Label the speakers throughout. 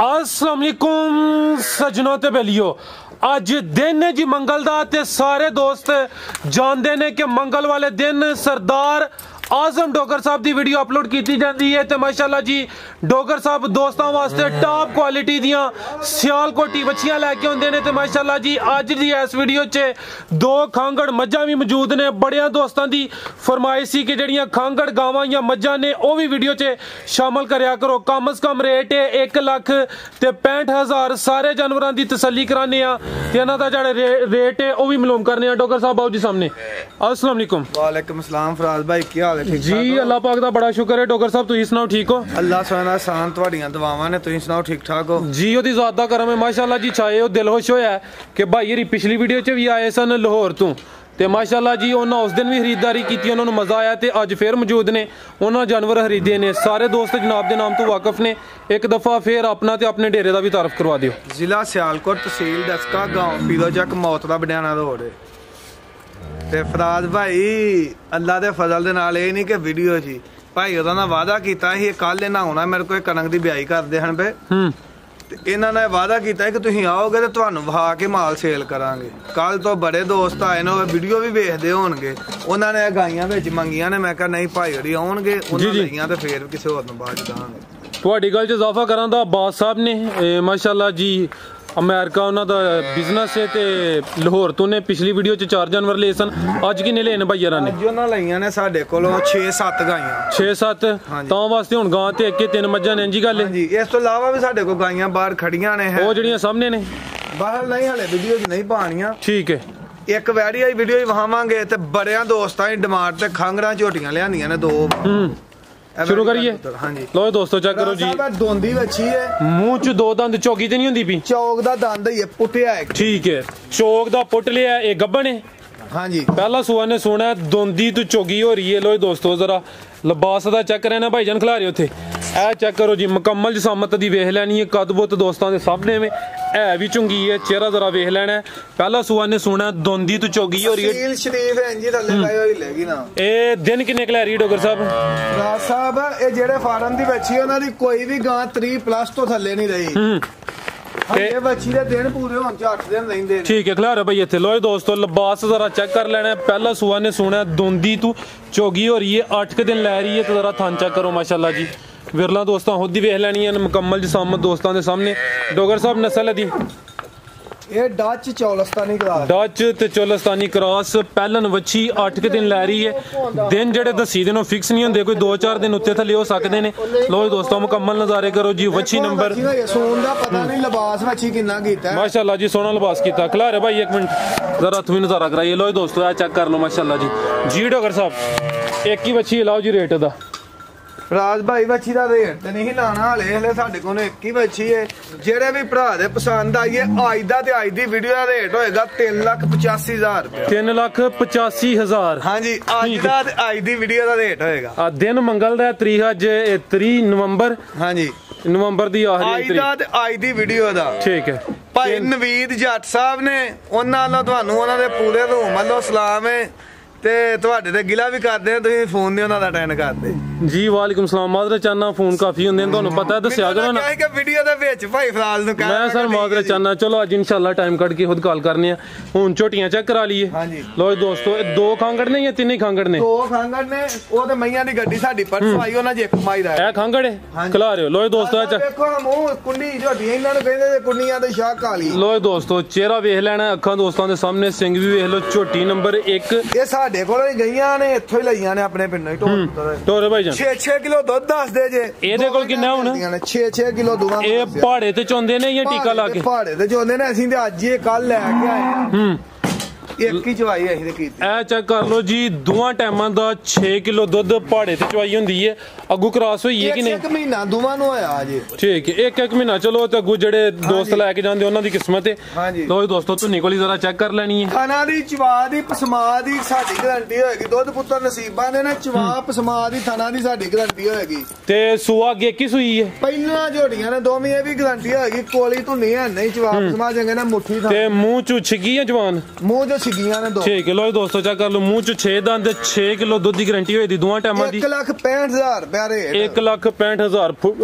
Speaker 1: अस्सलाम वालेकुम सजनों ते बेलियो। अज दिन है जी मंगल दा ते सारे दोस्त जानते ने कि मंगल वाले दिन सरदार आजम डोगर साहब की वीडियो अपलोड की जाती है। तो माशाल्लाह जी डोगर साहब दोस्तों वास्ते टॉप क्वालिटी दियां सियालकोटी बच्चियां लैके आते हैं। तो माशाल्लाह जी अज दी इस वीडियो च दो खांगड़ मज्जां भी मौजूद ने। बड़िया दोस्तों की फरमाइश सी कि जड़ियां खांगड़ गावां या मज्जां ने वह भी वीडियो च शामिल करया करो। कम अज कम रेट है 1,65,000। सारे जानवरों की तसल्ली कराने इन्हों का जो रेट है वह भी मालूम करने। डोगर साहब आओ जी सामने। अस्सलाम वालेकुम।
Speaker 2: वालेकुम सलाम फराज भाई, क्या हाल है?
Speaker 1: जी अल्लाह पाक दा बड़ा शुक्र है। डोगर साहब तुसीं सुनाओ ठीक हो?
Speaker 2: अल्लाह सुना सान तुहाड़ियां दुआवां ने, तुसीं सुनाओ ठीक ठाक हो?
Speaker 1: जी ओदी ज़ात दा करम है माशाल्लाह जी। छाए हो दिल खुश होया कि भाई हरी पिछली वीडियो च भी आए सन लाहौर तो ते माशाल्लाह जी उन्होंने उस दिन भी खरीदारी की, उन्होंने मज़ा आया। तो अज फिर मौजूद ने उन्होंने जानवर खरीदे ने। सारे दोस्त जनाब के नाम तो वाकफ ने। एक दफ़ा फिर अपना ते अपने डेरे का भी तारफ करवा दियो।
Speaker 2: जिला सियालकोट, तहसील डस्का, गांव पीरोचक, मौत दा बनियाना रोड है। ते फराज भाई अल्लाह के फजल दे नाल ये नहीं कि वीडियो जी भाई उहदा ना वादा कीता ही कल इन्हां आउणा मेरे कोल कणक दी ब्याई करदे हन पे ते इन्हां ने वादा कीता कि तुसीं आओगे ते तुहानूं वहा के माल सेल करांगे। कल तो बड़े दोस्त आए ने, वीडियो भी वेखदे होणगे। उन्हां ने गाइयां विच मंगियां ने, मैं कहा नहीं भाई होरी आउणगे उन्हां लईयां ते फिर किसी होर नूं बाद च दांगे।
Speaker 1: तुहाडी गल च इजाफा करां दा अब्बास साहब ने माशाल्लाह जी अमेरिका उन्होंने बिजनेस है तो लाहौर तो ने पिछली वीडियो च 4 जानवर ले सन। अज किन्ने ले भाईया ने?
Speaker 2: अज उन्हां लईयां ने साडे कोलों 6-7 गाइयां।
Speaker 1: 6-7 तां वास्ते हुण गां ते 1-3 मज्जां ने जी गल है।
Speaker 2: जी इस तो इलावा भी साडे कोल गाइयां बाहर खड़ियां ने है,
Speaker 1: वो जड़ियां सामने ने
Speaker 2: बाहर नहीं हले वीडियो च नहीं पाणियां।
Speaker 1: ठीक है
Speaker 2: एक वैड़ी आई वीडियो वहावांगे ते बड़ियां दोस्तां दी डिमांड ते खांगड़ां झोटियां लियांदियां ने 2।
Speaker 1: शुरू करिए।
Speaker 2: हाँ जी
Speaker 1: लो दोस्तों चेक करो जी।
Speaker 2: दोंदी बच्ची है,
Speaker 1: मुंह च 2 दंद चौकी ते नहीं हुंदी पी,
Speaker 2: चौक दा दंद ही है पुटिया है।
Speaker 1: ठीक है चौक दा पुट लिया ये गब्बन है।
Speaker 2: हाँ जी
Speaker 1: पहला सुआ ने सोना दोंदी तो चौगी हो रही है। लो दोस्तों जरा लिबास का चेक करना भाईजान खिला रहे उथे ए चेक करो जी। मुकम्मल जिसामत की वेख लैनी है। कदबुत दोस्तों के सामने में है भी चुंगी है। चेहरा जरा वेख लेना है। पहला सुआ ने सोना दोंदी तो चौगी हो रही है।
Speaker 2: शरीफ है जी थल्ले पाई होई लेगी ना।
Speaker 1: ए दिन किन्ने क लै रही डोगर साहब?
Speaker 2: राज साहब ए जेड़े फार्म दी बच्ची है उन्हां दी कोई भी गां 3+ तो थल्ले नहीं रही। ये बच्ची दे दिन पूरे होण च 8 दिन रहिंदे ने। ठीक
Speaker 1: है खिला रहे भाई इत्थे। लो दोस्तों लिबास जरा चेक कर लेना है। पहला सुआ ने सोना दोंदी तू चौगी हो रही है, 8 के दिन लै रही है। तो जरा थान चेक करो माशाल्लाह जी। विरला दोस्तों खुद ही वेख लैनी है मुकम्मल जिसामत दोस्तों के सामने। डोगर साहब नस्ल दी
Speaker 2: ये डच चौलस्तानी क्रॉस,
Speaker 1: डच ते चौलस्तानी क्रॉस पहलन वच्छी 8 के दिन लै रही है। दिन जेडे दसी दिन फिक्स नहीं होंगे, कोई 2-4 दिन उत्ते थले हो सकते ने। लो दोस्तों मुकम्मल नज़ारे करो जी। वच्छी नंबर माशाल्लाह जी सोना लिबास किया। खिला रहे भाई 1 मिनट जरा तुम्हें नज़ारा कराइए। लो दोस्तों चेक कर लो माशाल्लाह जी। डोगर साहब एक ही वच्छी लाओ जी रेट दा।
Speaker 2: राज भाई बच्ची का रेट तो नहीं लाना हले, हले साडे कोल एक ही बच्ची है। जेड़े भी भरा दे पसंद आई है अज दा ते अज दी वीडियो का रेट होएगा 3,85,000 रुपया।
Speaker 1: 3,85,000।
Speaker 2: हाँ जी अज दा ते अज दी वीडियो का रेट होएगा।
Speaker 1: दिन मंगल दा 3 नवंबर।
Speaker 2: हाँ जी
Speaker 1: नवंबर दी आखिरी
Speaker 2: अज दी वीडियो दा। ठीक है भाई नवीद जट साहब ने उन्हां नालों तुहानूं उन्हां दे पूरे रूम वालों सलाम है ते तुहाडे ते गिला भी करदे ने, तुसीं फोन नहीं उन्हां दा अटेंड करदे जी।
Speaker 1: वालेकुम सलाम। मादरत चाहना फोन काफी होंदे ने तुहानूं पता है, दस्सिया करो ना
Speaker 2: कि वीडियो दे विच भाई फराज नूं
Speaker 1: मैं सर मादरत चाहना। चलो अज इंशाल्लाह टाइम कट के खुद कॉल करने हुण झोटियां चेक करा लीए।
Speaker 2: हां जी
Speaker 1: लो दोस्तों 2 खांगड़ ने या 3 खांगड़ ने?
Speaker 2: 2 खांगड़ ने। ओ ते मैयां दी गड्डी साडी परसों आई उन्हां जे एक माई दा
Speaker 1: ए खांगड़ है खिला रहे हो। लो दोस्तों
Speaker 2: देखो मुंह कुंडी झोटियां इन्हां नूं कहंदे ते कुंडियां ते शाह काली।
Speaker 1: लो दोस्तों चेहरा वेख लेना, अखां दोस्तों दे सामने, सिंग भी वेख लो। झोटी नंबर 1
Speaker 2: ये साडे कोलों ही गईयां ने, इत्थों ही लईयां ने अपने पिंडों ही
Speaker 1: टोरे भाईजान। 6
Speaker 2: किलो दुध दस दे जे।
Speaker 1: ਇਹਦੇ ਕੋਲ ਕਿੰਨਾ ਹੁਣ?
Speaker 2: 6 ਕਿਲੋ ਦੁਆ।
Speaker 1: ਇਹ ਪਹਾੜੇ ਤੇ ਚੋਂਦੇ ਨੇ ਜਾਂ ਟੀਕਾ ਲਾ ਕੇ?
Speaker 2: ਪਹਾੜੇ ਤੇ ਚੋਂਦੇ ਨੇ। ਅਸੀਂ ਤੇ ਅੱਜ ਹੀ ਕੱਲ ਲੈ ਕੇ ਆਏ एक ही चवाई ਅਸੀਂ ਕੀਤੀ।
Speaker 1: ਇਹ ਚੈੱਕ ਕਰ ਲਓ ਜੀ ਦੋਵਾਂ ਟਾਈਮਾਂ ਦਾ 6 ਕਿਲੋ ਦੁੱਧ ਪਹਾੜੇ ਤੇ ਚਵਾਈ ਹੁੰਦੀ ਹੈ। ਅੱਗੂ ਕ੍ਰਾਸ ਹੋਈ ਹੈ ਕਿ ਨਹੀਂ?
Speaker 2: 1 ਮਹੀਨਾ ਦੋਵਾਂ ਨੂੰ ਹੋਇਆ ਜੀ।
Speaker 1: ਠੀਕ ਹੈ 1 ਮਹੀਨਾ। ਚਲੋ ਤੇ ਅੱਗੂ ਜਿਹੜੇ ਦੋਸਤ ਲੈ ਕੇ ਜਾਂਦੇ ਉਹਨਾਂ ਦੀ ਕਿਸਮਤ ਹੈ।
Speaker 2: ਹਾਂਜੀ
Speaker 1: ਲੋ ਦੋਸਤੋ ਧੁੰਨੀ ਕੋਲੀ ਜ਼ਰਾ ਚੈੱਕ ਕਰ ਲੈਣੀ ਹੈ।
Speaker 2: ਖਾਣਾ ਦੀ ਚਵਾ ਦੀ ਪਸਮਾ ਦੀ ਸਾਡੀ ਗਾਰੰਟੀ ਹੋਏਗੀ। ਦੁੱਧ ਪੁੱਤਰ ਨਸੀਬਾਂ ਦੇ ਨੇ ਚਵਾ ਪਸਮਾ ਦੀ ਥਾਣਾ ਦੀ ਸਾਡੀ ਗਾਰੰਟੀ ਹੋਏਗੀ।
Speaker 1: ਤੇ ਸੂਆ ਅੱਗੇ ਕੀ ਸੂਈ ਹੈ?
Speaker 2: ਪਹਿਲਾਂ ਝੋੜੀਆਂ ਨੇ ਦੋਵੇਂ ਇਹ ਵੀ ਗਾਰੰਟੀ ਹੋਏਗੀ। ਕੋਲੀ ਧੁੰਨੀ ਹੈ ਨਹੀਂ ਚਵਾ ਪਸਮਾ ਚੰਗੇ ਨੇ ਮੁੱਠੀ ਥਾਂ
Speaker 1: ਤੇ ਮੂੰਹ ਚ ਛਿੱਗੀ ਹੈ ਜਵਾਨ?
Speaker 2: ਮੂੰਹ ਚ ਛਿੱਗੀਆਂ ਨੇ ਦੋ।
Speaker 1: ਠੀਕ ਹੈ, ਲੋ ਜੀ ਦੋਸਤੋ ਚੈੱਕ ਕਰ ਲਓ, ਮੂੰਹ ਚ 6 ਦੰਦ, 6 ਕਿਲੋ ਦੁੱਧ ਦੀ ਗਾਰੰਟੀ ਹੋਈ ਦੀ ਦੋਵਾਂ ਟਾਈਮਾਂ ਦੀ।
Speaker 2: 1,65,000 ਰੁਪਏ ਰੇਟ।
Speaker 1: 1,65,000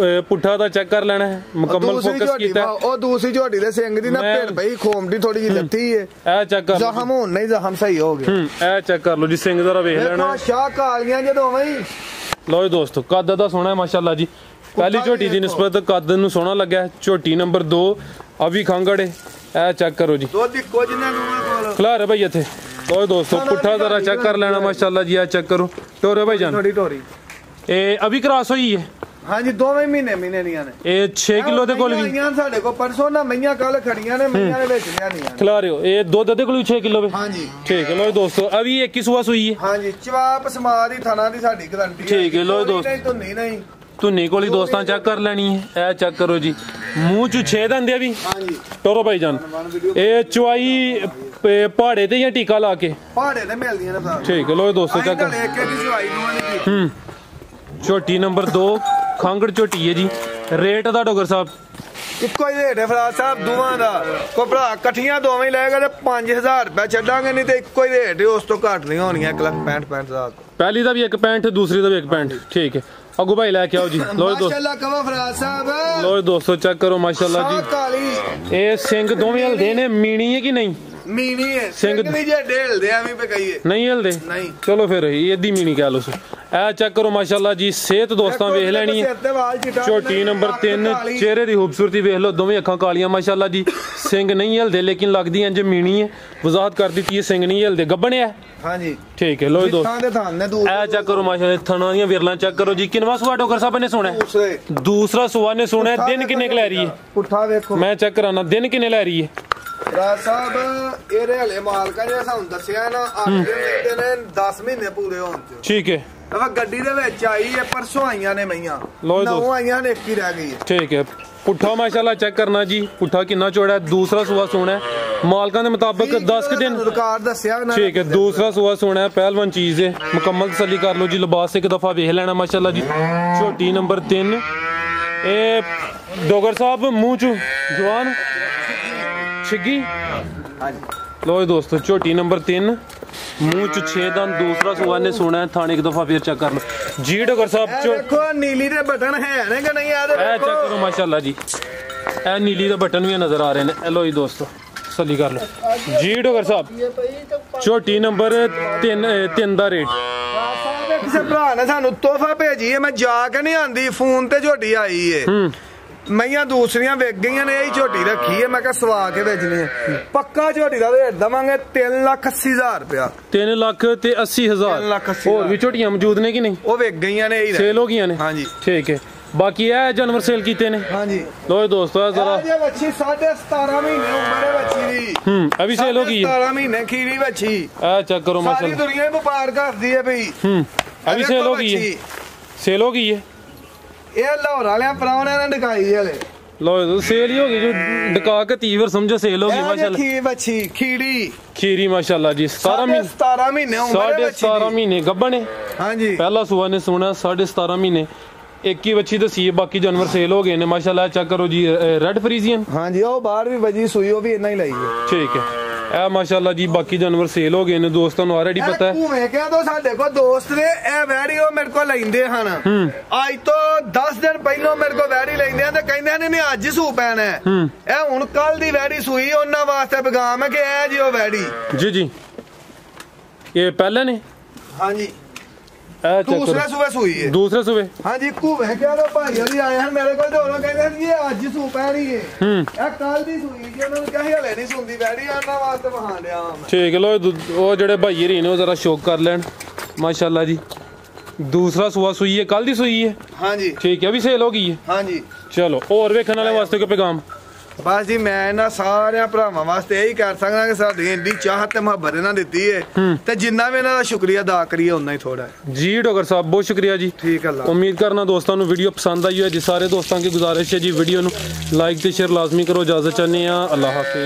Speaker 1: ਪੁੱਠਾ ਦਾ ਚੈੱਕ ਕਰ ਲੈਣਾ ਹੈ, ਮੁਕੰਮਲ ਫੋਕਸ ਕੀਤਾ।
Speaker 2: ਉਹ ਦੂਸਰੀ ਝੋਟੀ ਦੇ ਸਿੰਘ ਦੀ ਨਾ ਭੇੜ ਪਈ, ਖੋਮਡੀ ਥੋੜੀ ਜਿਹੀ ਲੱਥੀ ਏ।
Speaker 1: ਇਹ ਚੈੱਕ ਕਰ ਲਓ,
Speaker 2: ਜ਼ਖਮ ਹੋਣ ਨਹੀਂ, ਜ਼ਖਮ ਸਹੀ ਹੋ ਗਏ।
Speaker 1: ਇਹ ਚੈੱਕ ਕਰ ਲਓ ਜੀ, ਸਿੰਘ ਜ਼ਰਾ ਵੇਖ ਲੈਣਾ।
Speaker 2: ਸ਼ਾਹ ਕਾਲੀਆਂ ਜਦੋਂ ਵਈ।
Speaker 1: ਲੋ ਜੀ ਦੋਸਤੋ ਕੱਦ ਦਾ ਸੋਹਣਾ ਹੈ ਮਾਸ਼ਾਅੱਲਾ ਜੀ। ਪਹਿਲੀ ਝੋਟੀ ਦੀ ਨਿਸਬਤ ਕੱਦ ਨੂੰ ਸੋਹਣਾ ਲੱਗਾ। ਝੋਟੀ ਨੰਬਰ 2 ਅਭੀ ਖਾਂਗੜ ਹੈ। ਇਹ ਚੈੱਕ ਕਰੋ ਜੀ,
Speaker 2: ਦੁੱਧ ਕੁਝ ਨਾ ਕੋਲ
Speaker 1: ਖਲਾਰ ਹੈ ਭਾਈ ਇੱਥੇ। ਲੋ ਜੀ ਦੋਸਤੋ ਪੁੱਠਾ ਜ਼ਰਾ ਚੈੱਕ ਕਰ ਲੈਣਾ ਮਾਸ਼ਾਅੱਲਾ ਜੀ। ਇਹ ਚੈੱਕ ਕਰੋ, ਟੋਰੇ ਭਾਈ ਜਾਨ
Speaker 2: ਥੋੜੀ ਟੋਰੀ
Speaker 1: ਇਹ ਅਭੀ ਕ੍ਰਾਸ ਹੋਈ ਹੈ।
Speaker 2: ਹਾਂਜੀ 2 ਮਹੀਨੇ ਦੀਆਂ ਨੇ।
Speaker 1: ਇਹ 6 ਕਿਲੋ ਦੇ ਕੋਲ ਵੀ
Speaker 2: ਸਾਡੇ ਕੋਲ ਪਰਸੋਂ ਨਾ ਮਈਆਂ ਕੱਲ ਖੜੀਆਂ ਨੇ, ਮਈਆਂ ਦੇ ਵਿੱਚ ਲਿਆਣੀਆਂ
Speaker 1: ਖਿਲਾ ਰਹੇ ਹੋ। ਇਹ ਦੁੱਧ ਦੇ ਕੋਲ 6 ਕਿਲੋ ਵੇ।
Speaker 2: ਹਾਂਜੀ
Speaker 1: ਠੀਕ ਹੈ, ਲੋ ਦੋਸਤੋ ਅਭੀ 21 ਸੁਆ ਸੂਈ ਹੈ।
Speaker 2: ਹਾਂਜੀ ਚਵਾਪ ਸਮਾਰ ਦੀ ਥਣਾ ਦੀ ਸਾਡੀ ਗਾਰੰਟੀ ਹੈ।
Speaker 1: ਠੀਕ ਹੈ, ਲੋ ਦੋਸਤੋ
Speaker 2: ਧੁੰਨੀ ਨਹੀਂ
Speaker 1: ਧੁੰਨੀ ਕੋਲੀ ਦੋਸਤਾਂ ਚੈੱਕ ਕਰ ਲੈਣੀ ਹੈ। ਇਹ ਚੈੱਕ ਕਰੋ ਜੀ, ਮੂੰਹ ਚ 6 ਦੰਦ ਆ ਵੀ।
Speaker 2: ਹਾਂਜੀ
Speaker 1: ਟੋਰੋ ਭਾਈ ਜਾਨ ਇਹ ਚਵਾਈ ਪਹਾੜੇ ਤੇ ਜਾਂ ਟੀਕਾ ਲਾ ਕੇ
Speaker 2: ਪਹਾੜੇ ਤੇ ਮਿਲਦੀਆਂ ਨੇ ਭਰਾ।
Speaker 1: ਠੀਕ ਹੈ, ਲੋ ਦੋਸਤੋ ਚੈੱਕ ਕਰ।
Speaker 2: ਇੱਕ ਇੱਕ ਚਵਾਈ ਦੂਆਂ ਨੇ।
Speaker 1: ਝੋਟੀ ਨੰਬਰ 2 ਖਾਂਗੜ ਝੋਟੀ ਹੈ ਜੀ। ਰੇਟ ਦਾ ਡੋਗਰ ਸਾਹਿਬ
Speaker 2: ਇੱਕੋ ਹੀ ਰੇਟ ਹੈ ਫਰਾਦ ਸਾਹਿਬ ਦੋਵਾਂ ਦਾ। ਕੋਈ ਭਰਾ ਇਕੱਠੀਆਂ ਦੋਵੇਂ ਹੀ ਲਏਗਾ ਤੇ 5,000 ਰੁਪਏ ਛੱਡਾਂਗੇ, ਨਹੀਂ ਤੇ ਇੱਕੋ ਹੀ ਰੇਟ, ਉਸ ਤੋਂ ਘੱਟ ਨਹੀਂ ਹੋਣੀਆਂ। 1,65,000
Speaker 1: ਪਹਿਲੀ ਦਾ ਵੀ 1.65, ਦੂਸਰੀ ਦਾ ਵੀ 1.65। ਠੀਕ ਹੈ, ਅੱਗੂ ਭਾਈ ਲੈ ਕੇ ਆਓ ਜੀ। ਲੋ ਦੋਸਤੋ
Speaker 2: ਮਾਸ਼ਾਅੱਲਾ ਕਵਾ ਫਰਾਦ ਸਾਹਿਬ।
Speaker 1: ਲੋ ਦੋਸਤੋ ਚੈੱਕ ਕਰੋ ਮਾਸ਼ਾਅੱਲਾ ਜੀ।
Speaker 2: ਕਾਲੀ
Speaker 1: ਇਹ ਸਿੰਘ ਦੋਵੇਂ ਹਲਦੇ ਨੇ, ਮੀਣੀ ਹੈ ਕਿ ਨਹੀਂ?
Speaker 2: ਮੀਣੀ ਹੈ ਸਿੰਘ ਨਹੀਂ ਜੇ ਢੇਲਦੇ ਐਵੇਂ ਪੇ ਕਹੀਏ
Speaker 1: ਨਹੀਂ ਹਲਦੇ।
Speaker 2: ਨਹੀਂ
Speaker 1: ਚਲੋ ਫਿਰ ਇਹਦੀ ਮੀਣੀ ਕਹਿ ਲੋ। ਇਹ ਚੈੱਕ ਕਰੋ ਮਾਸ਼ਾਅੱਲਾ ਜੀ। ਸਿਹਤ ਦੋਸਤਾਂ ਵੇਖ ਲੈਣੀ ਹੈ। ਝੋਟੀ ਨੰਬਰ 3 ਚਿਹਰੇ ਦੀ ਖੂਬਸੂਰਤੀ ਵੇਖ ਲਓ, ਦੋਵੇਂ ਅੱਖਾਂ ਕਾਲੀਆਂ ਮਾਸ਼ਾਅੱਲਾ ਜੀ। ਸਿੰਘ ਨਹੀਂ ਹਲਦੇ ਲੇਕਿਨ ਲੱਗਦੀ ਇੰਜ ਮੀਣੀ ਹੈ। ਵਜ਼ਾਹਤ ਕਰ ਦਿੱਤੀ ਹੈ ਸਿੰਘ ਨਹੀਂ ਹਲਦੇ, ਗੱਬਣ ਹੈ।
Speaker 2: ਹਾਂਜੀ
Speaker 1: ਠੀਕ ਹੈ, ਲੋ ਦੋਸਤੋ ਇਹ ਚੈੱਕ ਕਰੋ ਮਾਸ਼ਾਅੱਲਾ। ਥਣਾ ਦੀਆਂ ਵਿਰਲਾਂ ਚੈੱਕ ਕਰੋ ਜੀ। ਕਿੰਨਵਾ ਸੁਆ ਡੋਗਰ ਸਾਹਿਬ ਨੇ ਸੁਣਾ? ਦੂਸਰਾ ਸੁਆ ਨੇ ਸੁਣਾ। ਦਿਨ ਕਿੰਨੇ ਲੈ ਰਹੀ ਹੈ?
Speaker 2: ਪੁੱਠਾ ਵੇਖੋ, ਮੈਂ
Speaker 1: ਚੈੱਕ ਕਰਾਣਾ ਦਿਨ ਕਿੰਨੇ ਲੈ ਰਹੀ ਹੈ।
Speaker 2: ਰਾਜ ਸਾਹਿਬ ਇਹਦੇ ਹਲੇ ਮਾਲਕਾਂ ਨੇ ਸਾਨੂੰ ਦੱਸਿਆ ਨਾ 8 ਦਿਨ ਨੇ 10 ਮਹੀਨੇ ਪੂਰੇ ਹੋਣ ਚ।
Speaker 1: ਠੀਕ ਹੈ,
Speaker 2: ਗੱਡੀ ਦੇ ਵਿੱਚ ਆਈ ਹੈ, ਪਰਸੋਂ ਆਈਆਂ ਨੇ ਮਈਆਂ, 9 ਆਈਆਂ ਨੇ, 1 ਹੀ ਰਹਿ ਗਈ ਹੈ।
Speaker 1: ਠੀਕ ਹੈ, ਪੁੱਠਾ ਮਾਸ਼ਾਅੱਲਾ ਚੈੱਕ ਕਰਨਾ ਜੀ। ਪੁੱਠਾ ਕਿੰਨਾ ਚੌੜਾ ਹੈ। ਦੂਸਰਾ ਸੁਆ ਸੋਣਾ ਹੈ ਮਾਲਕਾਂ ਦੇ ਮੁਤਾਬਕ 10 ਦਿਨ
Speaker 2: ਰਿਕਾਰਡ ਦੱਸਿਆ।
Speaker 1: ਠੀਕ ਹੈ, ਦੂਸਰਾ ਸੁਆ ਸੋਣਾ ਹੈ। ਪਹਿਲਵਾਨ ਚੀਜ਼ ਹੈ, ਮੁਕੰਮਲ ਤਸੱਲੀ ਕਰ ਲਓ ਜੀ। ਲਿਬਾਸ ਇੱਕ ਦਫਾ ਵੇਖ ਲੈਣਾ ਮਾਸ਼ਾਅੱਲਾ ਜੀ। ਝੋਟੀ ਨੰਬਰ 3 ਇਹ ਡੋਗਰ ਸਾਹਿਬ ਮੂੰਹ ਚ ਜਵਾਨ ਛਿੱਗੀ। ਲੋ ਦੋਸਤੋ ਝੋਟੀ ਨੰਬਰ 3 ਮੂੰਹ ਚ 6 ਦੰਦ, ਦੂਸਰਾ ਸੁਆ ਨੇ ਸੋਣਾ ਹੈ। ਥਾਣੇ ਇੱਕ ਦਫਾ ਫੇਰ ਚੈੱਕ ਕਰ ਲਓ ਜੀ ਡੋਗਰ ਸਾਹਿਬ।
Speaker 2: ਦੇਖੋ ਨੀਲੀ ਦੇ ਬਟਨ ਹੈ ਨੇ ਕਿ ਨਹੀਂ?
Speaker 1: ਇਹ ਚੈੱਕ ਕਰੋ ਮਾਸ਼ਾਅੱਲਾ ਜੀ। ਇਹ ਨੀਲੀ ਦੇ ਬਟਨ ਵੀ ਨਜ਼ਰ ਆ ਰਹੇ ਨੇ। ਲੋ ਜੀ ਦੋਸਤੋ ਤਸੱਲੀ ਕਰ ਲਓ ਜੀ ਡੋਗਰ ਸਾਹਿਬ। ਝੋਟੀ ਨੰਬਰ 3 ਦਾ ਰੇਟ
Speaker 2: ਕਿਸੇ ਭਰਾ ਨੇ ਸਾਨੂੰ ਤੋਹਫਾ ਭੇਜੀ ਹੈ। ਮੈਂ ਜਾ ਕੇ ਨਹੀਂ ਆਂਦੀ, ਫੋਨ ਤੇ ਝੋਟੀ ਆਈ ਹੈ। ਮਈਆਂ ਦੂਸਰੀਆਂ ਵਿਕ ਗਈਆਂ ਨੇ, ਇਹੀ ਝੋਟੀ ਰੱਖੀ ਹੈ। ਮੈਂ ਕਿਹਾ ਸਵਾ ਕੇ ਵੇਚਣੀ ਹੈ। ਪੱਕਾ ਝੋਟੀ ਦਾ ਰੇਟ ਦਵਾਂਗੇ 3,80,000 ਰੁਪਇਆ।
Speaker 1: 3,80,000। ਹੋਰ ਵੀ ਝੋਟੀਆਂ ਮੌਜੂਦ ਨੇ ਕਿ ਨਹੀਂ?
Speaker 2: ਉਹ ਵਿਕ ਗਈਆਂ ਨੇ,
Speaker 1: ਸੇਲ ਹੋ ਗਈਆਂ ਨੇ।
Speaker 2: ਹਾਂਜੀ
Speaker 1: ਠੀਕ ਹੈ, ਬਾਕੀ ਇਹ ਜਾਨਵਰ ਸੇਲ ਕੀਤੇ ਨੇ।
Speaker 2: ਹਾਂਜੀ
Speaker 1: ਲੋ ਦੋਸਤੋ ਜ਼ਰਾ
Speaker 2: ਇਹ ਬੱਚੀ 17.5 ਮਹੀਨੇ ਉਮਰ ਹੈ ਬੱਚੀ ਦੀ।
Speaker 1: ਇਹ ਵੀ ਸੇਲ ਹੋ ਗਈ ਹੈ।
Speaker 2: 17 ਮਹੀਨੇ ਖੀਰੀ ਬੱਚੀ।
Speaker 1: ਇਹ ਚੈੱਕ ਕਰੋ ਮਾਸ਼ਾਅੱਲਾ,
Speaker 2: ਸਾਰੀ ਦੁਨੀਆ ਵਪਾਰ ਕਰਦੀ ਹੈ ਬਈ।
Speaker 1: ਇਹ ਵੀ ਸੇਲ ਹੋ ਗਈ ਹੈ। ਸੇਲ ਹੋ ਗਈ ਹੈ।
Speaker 2: ਇਹ ਲਾਹੌਰ ਵਾਲਿਆਂ ਪਰਾਉਣਿਆਂ ਨੇ ਡਕਾਈ ਹਲੇ।
Speaker 1: ਲੋ ਸੇਲ ਹੀ ਹੋ ਗਈ ਜੋ ਡਕਾ ਕੇ ਤੀਵਰ ਸਮਝੋ ਸੇਲ ਹੋ ਗਈ ਮਾਸ਼ਾਅੱਲਾ।
Speaker 2: ਖੀ ਬੱਚੀ ਖੀੜੀ
Speaker 1: ਖੀਰੀ ਮਾਸ਼ਾਅੱਲਾ ਜੀ। 17
Speaker 2: ਮਹੀਨੇ ਉਮਰ ਹੈ।
Speaker 1: 17 ਮਹੀਨੇ ਗੱਭਣ ਹੈ।
Speaker 2: ਹਾਂਜੀ
Speaker 1: ਪਹਿਲਾ ਸੁਆ ਨੇ ਸੋਣਾ 17.5 ਮਹੀਨੇ। ਇੱਕ ਹੀ ਬੱਚੀ ਦਸੀ ਹੈ, ਬਾਕੀ ਜਾਨਵਰ ਸੇਲ ਹੋ ਗਏ ਨੇ ਮਾਸ਼ਾਅੱਲਾ। ਚੈੱਕ ਕਰੋ ਜੀ ਰੈਡ ਫਰੀਜ਼ੀਅਨ।
Speaker 2: ਹਾਂਜੀ ਉਹ ਬਾਹਰ ਵੀ ਵਜੀ ਸੂਈ, ਉਹ ਵੀ ਇੰਨਾ ਹੀ ਲਈ ਹੈ।
Speaker 1: ਠੀਕ ਹੈ, ਇਹ ਮਾਸ਼ਾਅੱਲਾ ਜੀ ਬਾਕੀ ਜਾਨਵਰ ਸੇਲ ਹੋ ਗਏ ਨੇ। ਦੋਸਤਾਂ ਨੂੰ ਆਲਰੇਡੀ ਪਤਾ ਹੈ।
Speaker 2: ਮੈਂ ਕਿਹਾ ਤਾਂ ਸਾਡੇ ਕੋਲ ਦੋਸਤ ਨੇ ਇਹ ਵੈੜੀ ਉਹ ਮੇਰੇ ਕੋਲ ਲੈਂਦੇ ਹਨ। ਅੱਜ ਤੋਂ 10 ਦਿਨ ਪਹਿਲਾਂ ਮੇਰੇ ਕੋਲ ਵੈੜੀ ਲੈਂਦੇ ਆ ਤੇ ਕਹਿੰਦੇ ਨੇ ਅੱਜ ਸੂ ਪੈਣਾ। ਇਹ ਹੁਣ ਕੱਲ ਦੀ ਵੈੜੀ ਸੂਈ, ਉਹਨਾਂ ਵਾਸਤੇ ਪੈਗਾਮ ਹੈ ਕਿ ਇਹ ਜੀ ਉਹ ਵੈੜੀ।
Speaker 1: ਜੀ ਜੀ ਇਹ ਪਹਿਲੇ ਨੇ।
Speaker 2: ਹਾਂਜੀ ਦੂਸਰੇ ਸੂਬੇ ਸੂਈ ਹੈ।
Speaker 1: ਦੂਸਰੇ ਸੂਬੇ
Speaker 2: ਹਾਂਜੀ ਘੂਵੇ ਕਿਹਾ ਤਾਂ ਭਾਈ ਹੋਰੀ ਆਏ ਹਨ ਮੇਰੇ ਕੋਲ ਤੇ ਉਹਨਾਂ ਕਹਿੰਦੇ ਨੇ ਇਹ ਅੱਜ ਸੂ ਪੈਣੀ ਹੈ। ਇਹ ਕੱਲ ਦੀ ਸੂਈ ਜੀ, ਉਹਨਾਂ ਨੂੰ ਕਿਹਾ ਹਲੇ ਨਹੀਂ ਸੁਣਦੀ ਵੈੜੀ, ਉਹਨਾਂ ਵਾਸਤੇ ਵਹਾਣ ਲਿਆ।
Speaker 1: ਠੀਕ ਹੈ, ਲੋ ਉਹ ਜਿਹੜੇ ਭਾਈ ਰੀ ਨੇ ਉਹ ਜ਼ਰਾ ਸ਼ੌਕ ਕਰ ਲੈਣ ਮਾਸ਼ਾਅੱਲਾ ਜੀ। ਦੂਸਰਾ ਸੁਆ ਸੂਈ ਹੈ, ਕੱਲ ਦੀ ਸੂਈ ਹੈ।
Speaker 2: ਹਾਂਜੀ
Speaker 1: ਠੀਕ ਹੈ, ਵੀ ਸੇਲ ਹੋ ਗਈ ਹੈ।
Speaker 2: ਹਾਂਜੀ
Speaker 1: ਚਲੋ ਹੋਰ ਵੇਖਣ ਵਾਲੇ ਵਾਸਤੇ ਕੋਈ ਪੈਗਾਮ?
Speaker 2: ਬਸ ਜੀ ਮੈਂ ਇਹਨਾਂ ਸਾਰਿਆਂ ਭਰਾਵਾਂ ਵਾਸਤੇ ਇਹੀ ਕਰ ਸਕਦਾ ਕਿ ਸਾਡੀ ਇੰਨੀ ਚਾਹਤ ਤੇ ਮੁਹੱਬਤ ਇਹਨਾਂ ਦਿੱਤੀ ਹੈ ਤੇ ਜਿੰਨਾ ਵੀ ਇਹਨਾਂ ਦਾ ਸ਼ੁਕਰੀਆ ਅਦਾ ਕਰੀਏ ਉਨਾ ਹੀ ਥੋੜਾ ਹੈ
Speaker 1: ਜੀ। ਡਾਕਟਰ ਸਾਹਿਬ ਬਹੁਤ ਸ਼ੁਕਰੀਆ ਜੀ।
Speaker 2: ਠੀਕ ਹੈ,
Speaker 1: उम्मीद करना दोस्तों वीडियो पसंद आई है जी। सारे दोस्तों की गुजारिश है जी वीडियो लाइक ते शेयर लाजमी करो। इजाजत चाहते हैं, अल्लाह हाफिज़।